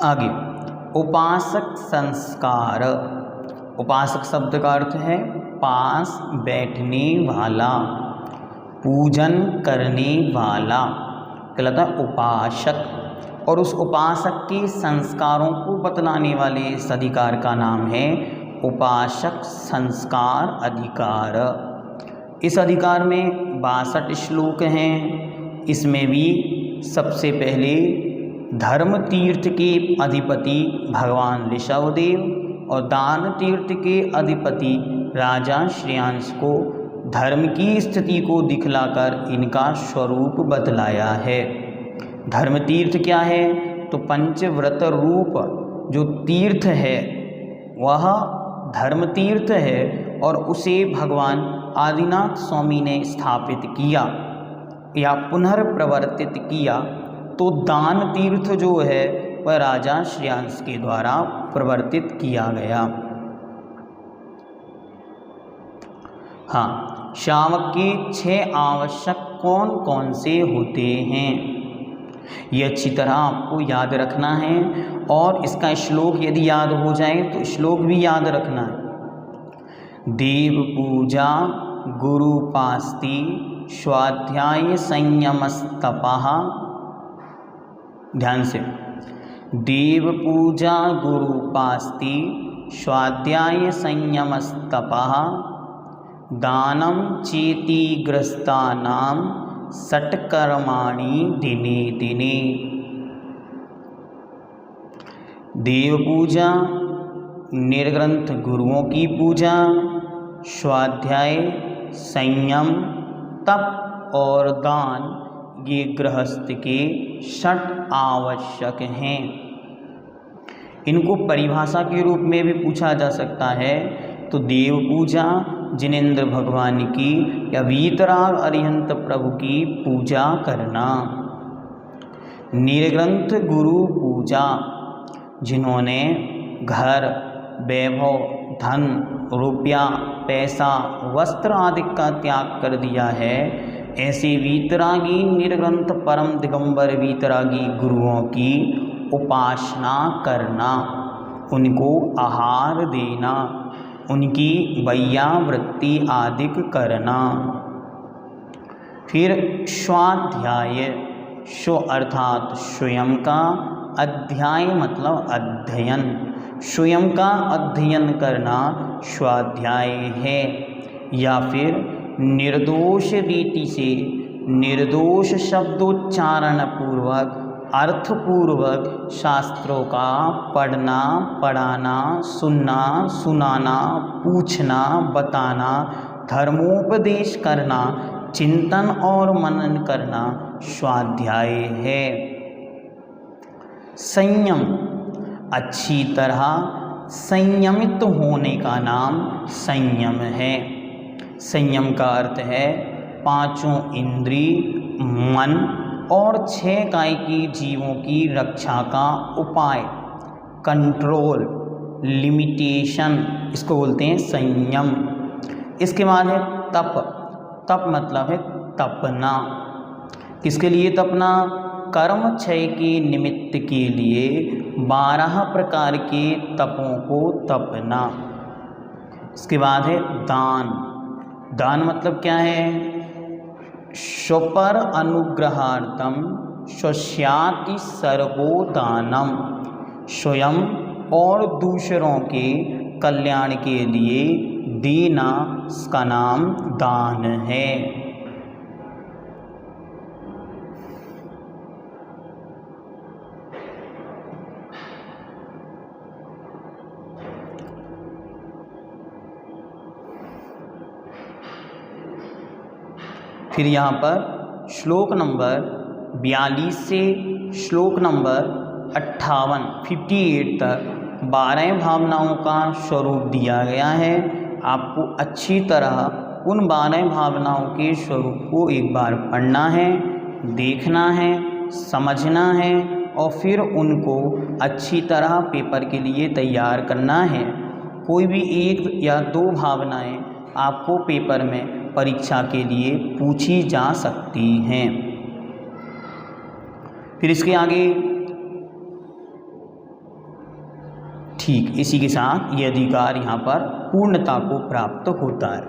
आगे उपासक संस्कार। उपासक शब्द का अर्थ है पास बैठने वाला, पूजन करने वाला कहलाता है उपासक। और उस उपासक के संस्कारों को बतलाने वाले इस अधिकार का नाम है उपासक संस्कार अधिकार। इस अधिकार में 62 श्लोक हैं। इसमें भी सबसे पहले धर्म तीर्थ के अधिपति भगवान ऋषभदेव और दान तीर्थ के अधिपति राजा श्रेयांश को धर्म की स्थिति को दिखलाकर इनका स्वरूप बतलाया है। धर्म तीर्थ क्या है? तो पंचव्रत रूप जो तीर्थ है वह धर्म तीर्थ है और उसे भगवान आदिनाथ स्वामी ने स्थापित किया या पुनर्प्रवर्तित किया। तो दान तीर्थ जो है वह राजा श्रेयांश के द्वारा प्रवर्तित किया गया। हाँ, शावक के 6 आवश्यक कौन कौन से होते हैं ये अच्छी तरह आपको याद रखना है। और इसका श्लोक यदि याद हो जाए तो श्लोक भी याद रखना है। देव पूजा गुरुपास्ति स्वाध्याय संयमस्तपः। ध्यान से, देव पूजा गुरुपास्ति स्वाध्याय संयमस्तपः दानं चेति ग्रस्तानां षट्कर्माणि दिने दिने। देव पूजा, निर्ग्रंथ गुरुओं की पूजा, स्वाध्याय, संयम, तप और दान ये गृहस्थ के 6 आवश्यक हैं। इनको परिभाषा के रूप में भी पूछा जा सकता है। तो देव पूजा जिनेंद्र भगवान की या वीतराग अरिहंत प्रभु की पूजा करना। निर्ग्रंथ गुरु पूजा जिन्होंने घर, वैभव, धन, रुपया, पैसा, वस्त्र आदि का त्याग कर दिया है, ऐसे वीतरागी निर्ग्रंथ परम दिगंबर वीतरागी गुरुओं की उपासना करना, उनको आहार देना, उनकी वैयावृत्ति आदि करना। फिर स्वाध्याय, स्व अर्थात स्वयं का, अध्याय मतलब अध्ययन, स्वयं का अध्ययन करना स्वाध्याय है। या फिर निर्दोष रीति से निर्दोष शब्दोच्चारण पूर्वक अर्थपूर्वक शास्त्रों का पढ़ना, पढ़ाना, सुनना, सुनाना, पूछना, बताना, धर्मोपदेश करना, चिंतन और मनन करना स्वाध्याय है। संयम, अच्छी तरह संयमित होने का नाम संयम है। संयम का अर्थ है 5 इंद्रिय, मन और 6 कायिकी जीवों की रक्षा का उपाय, कंट्रोल, लिमिटेशन, इसको बोलते हैं संयम। इसके बाद है तप। तप मतलब है तपना। किसके लिए तपना? कर्म क्षय के निमित्त के लिए 12 प्रकार के तपों को तपना। इसके बाद है दान। दान मतलब क्या है? स्वपर अनुग्रहार्थम स्वस्याति सर्वो दानम, स्वयं और दूसरों के कल्याण के लिए देना, इसका नाम दान है। फिर यहाँ पर श्लोक नंबर 42 से श्लोक नंबर 58 तक 12 भावनाओं का स्वरूप दिया गया है। आपको अच्छी तरह उन 12 भावनाओं के स्वरूप को एक बार पढ़ना है, देखना है, समझना है और फिर उनको अच्छी तरह पेपर के लिए तैयार करना है। कोई भी 1 या 2 भावनाएं आपको पेपर में परीक्षा के लिए पूछी जा सकती हैं। फिर इसके आगे ठीक इसी के साथ ये अधिकार यहाँ पर पूर्णता को प्राप्त होता है।